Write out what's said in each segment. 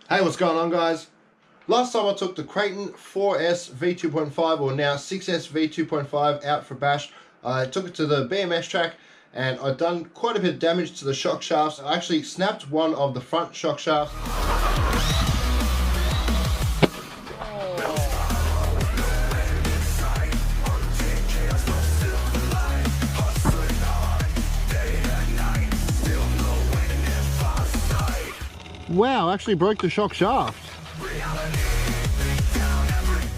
Hey, what's going on, guys? Last time I took the Kraton 4S V2.5 or now 6S V2.5 out for bash. I took it to the BMX track and I'd done quite a bit of damage to the shock shafts. I actually snapped one of the front shock shafts. Wow, actually broke the shock shaft.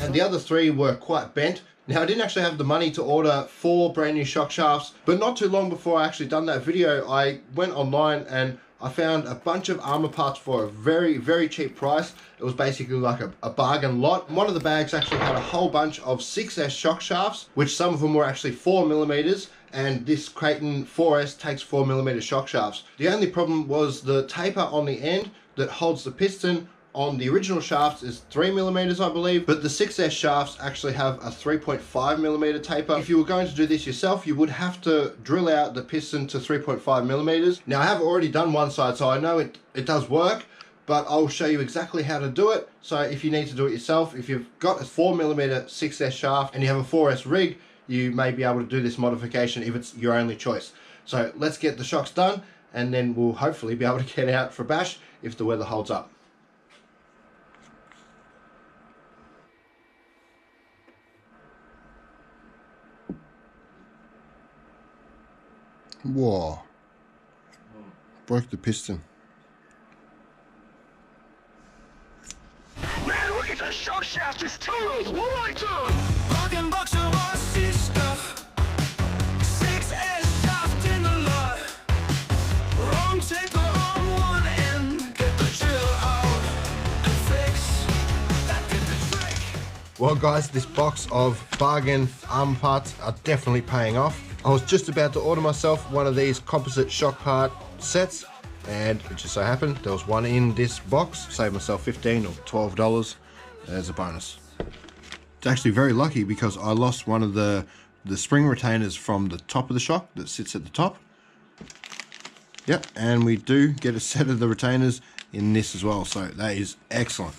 And the other three were quite bent. Now, I didn't actually have the money to order 4 brand new shock shafts, but not too long before I actually done that video, I went online and I found a bunch of Arrma parts for a very, very cheap price. It was basically like a bargain lot. One of the bags actually had a whole bunch of 6S shock shafts, which some of them were actually 4mm, and this Kraton 4S takes 4mm shock shafts. The only problem was the taper on the end that holds the piston on the original shafts is 3mm, I believe, but the 6S shafts actually have a 3.5mm taper. If you were going to do this yourself, you would have to drill out the piston to 3.5mm. Now, I have already done one side, so I know it does work, but I'll show you exactly how to do it. So if you need to do it yourself, if you've got a 4mm 6S shaft and you have a 4S rig, you may be able to do this modification if it's your only choice. So let's get the shocks done, and then we'll hopefully be able to get out for bash if the weather holds up. Whoa, broke the piston. Man, look at the shock shaft is totaled. What do I do? Bucks of Aussie stuff. 6S shaft in the lot. Wrong taper on one end. Get the drill out and fix. That did the trick. Well, guys, this box of bargain Arrma parts are definitely paying off. I was just about to order myself one of these composite shock part sets, and it just so happened there was one in this box. Saved myself $15 or $12 as a bonus. It's actually very lucky because I lost one of the spring retainers from the top of the shock that sits at the top. Yep, and we do get a set of the retainers in this as well, so that is excellent.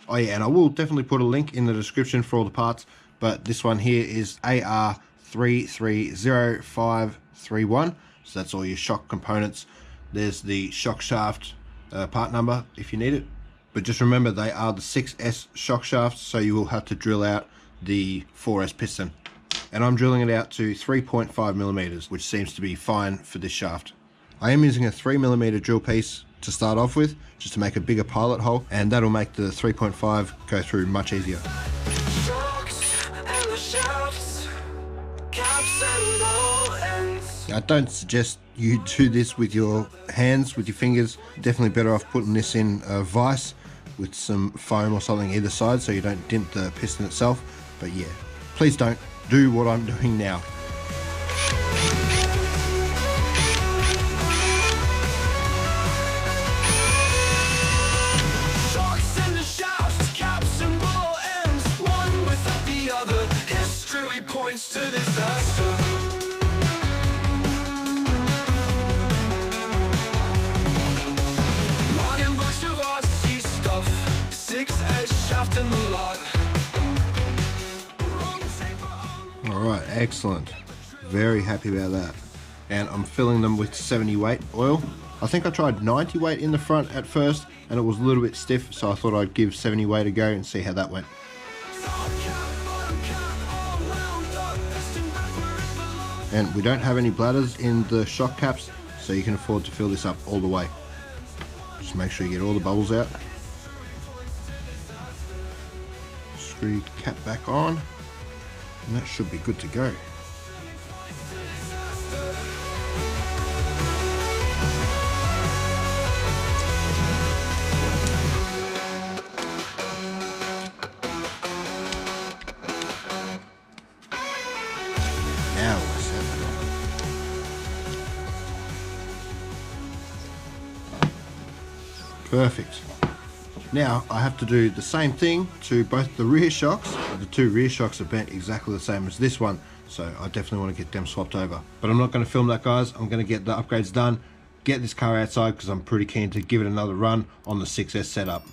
Oh yeah, and I will definitely put a link in the description for all the parts, but this one here is AR330531, so that's all your shock components. There's the shock shaft part number if you need it, but just remember they are the 6S shock shafts, so you will have to drill out the 4S piston, and I'm drilling it out to 3.5mm, which seems to be fine for this shaft. I am using a 3mm drill piece to start off with, just to make a bigger pilot hole, and that'll make the 3.5 go through much easier. I don't suggest you do this with your hands, with your fingers. Definitely better off putting this in a vise with some foam or something either side so you don't dent the piston itself. But yeah, please don't do what I'm doing now. Points to disaster. Logging bucks of Aussie stuff. 6S shaft in the lot. Alright, excellent. Very happy about that. And I'm filling them with 70 weight oil. I think I tried 90 weight in the front at first and it was a little bit stiff, so I thought I'd give 70 weight a go and see how that went. And we don't have any bladders in the shock caps, so you can afford to fill this up all the way. Just make sure you get all the bubbles out. Screw your cap back on, and that should be good to go. Perfect. Now I have to do the same thing to both the rear shocks. The two rear shocks are bent exactly the same as this one, so I definitely want to get them swapped over. But I'm not going to film that, guys. I'm going to get the upgrades done, get this car outside because I'm pretty keen to give it another run on the 6S setup.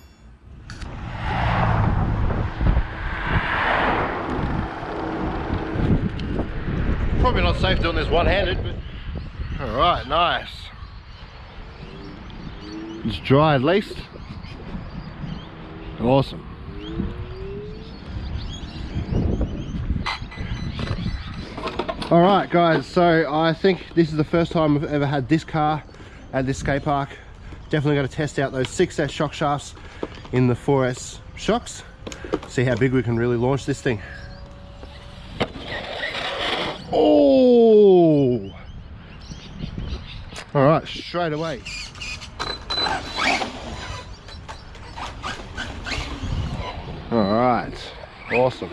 Probably not safe doing this one-handed, but all right, nice. It's dry at least. Awesome. All right, guys, so I think this is the first time I've ever had this car at this skate park. Definitely going to test out those 6S shock shafts in the 4S shocks. See how big we can really launch this thing. Oh! All right, straight away. All right, awesome.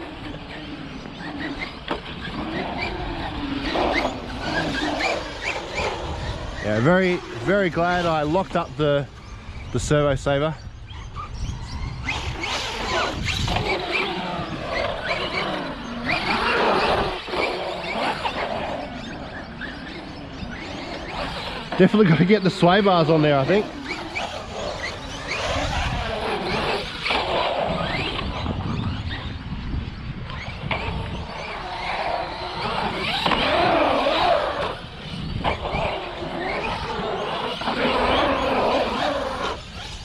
Yeah, very glad I locked up the servo saver. Definitely got to get the sway bars on there, I think.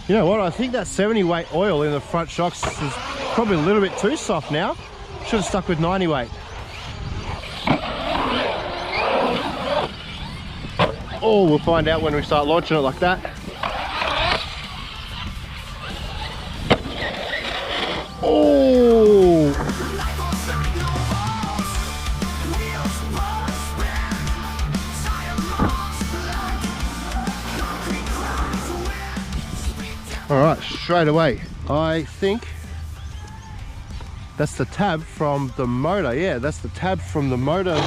You know what, I think that 70 weight oil in the front shocks is probably a little bit too soft now. Should have stuck with 90 weight. Oh, we'll find out when we start launching it like that. Oh! All right, straight away. I think that's the tab from the motor. Yeah, that's the tab from the motor.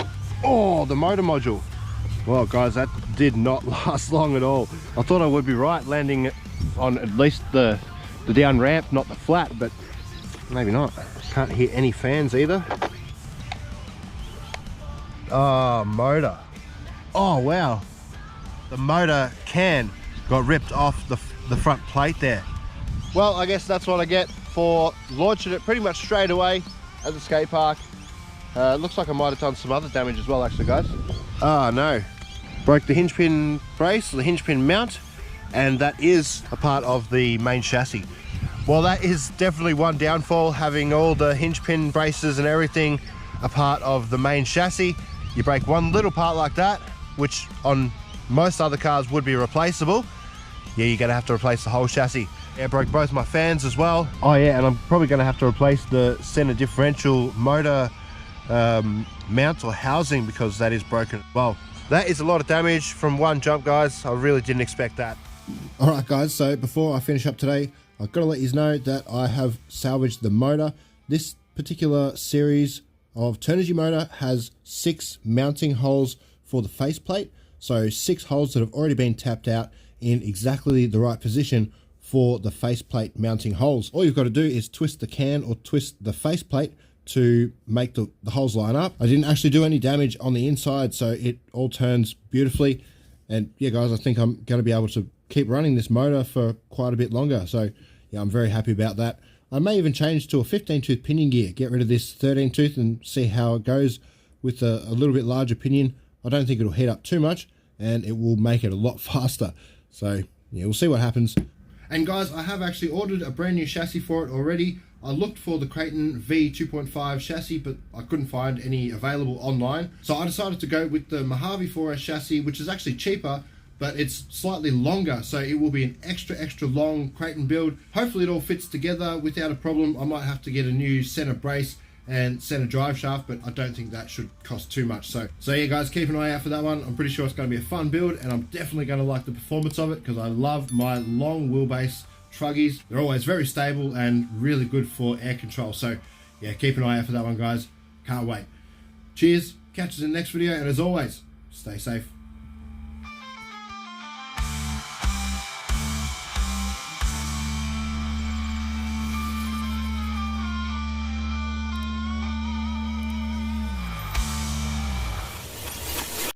Oh, the motor module. Well, guys, that did not last long at all. I thought I would be right landing on at least the down ramp, not the flat, but maybe not. Can't hear any fans either. Oh, motor. Oh, wow. The motor can got ripped off the front plate there. Well, I guess that's what I get for launching it pretty much straight away at the skate park. Looks like I might have done some other damage as well, actually, guys. Oh no, broke the hinge pin brace, the hinge pin mount, and that is a part of the main chassis. Well, that is definitely one downfall, having all the hinge pin braces and everything a part of the main chassis. You break one little part like that, which on most other cars would be replaceable. Yeah, you're gonna have to replace the whole chassis. Yeah, broke both my fans as well. Oh yeah, and I'm probably gonna have to replace the center differential motor mount or housing because that is broken. Well, that is a lot of damage from one jump, guys. I really didn't expect that. All right, guys, so before I finish up today, I've got to let you know that I have salvaged the motor. This particular series of Turnigy motor has 6 mounting holes for the faceplate. So 6 holes that have already been tapped out in exactly the right position for the faceplate mounting holes. All you've got to do is twist the can or twist the faceplate to make the holes line up. I didn't actually do any damage on the inside, so it all turns beautifully. And yeah, guys, I think I'm going to be able to keep running this motor for quite a bit longer. So yeah, I'm very happy about that. I may even change to a 15-tooth pinion gear, get rid of this 13-tooth and see how it goes with a little bit larger pinion. I don't think it'll heat up too much and it will make it a lot faster. So yeah, we'll see what happens. And guys, I have actually ordered a brand new chassis for it already. I looked for the Kraton V2.5 chassis, but I couldn't find any available online. So I decided to go with the Mojave 4S chassis, which is actually cheaper, but it's slightly longer. So it will be an extra long Kraton build. Hopefully it all fits together without a problem. I might have to get a new center brace and center drive shaft, but I don't think that should cost too much. So yeah, guys, keep an eye out for that one. I'm pretty sure it's going to be a fun build, and I'm definitely going to like the performance of it because I love my long wheelbase truggies. They're always very stable and really good for air control. So yeah, keep an eye out for that one, guys. Can't wait. Cheers, catch us in the next video, and as always, stay safe.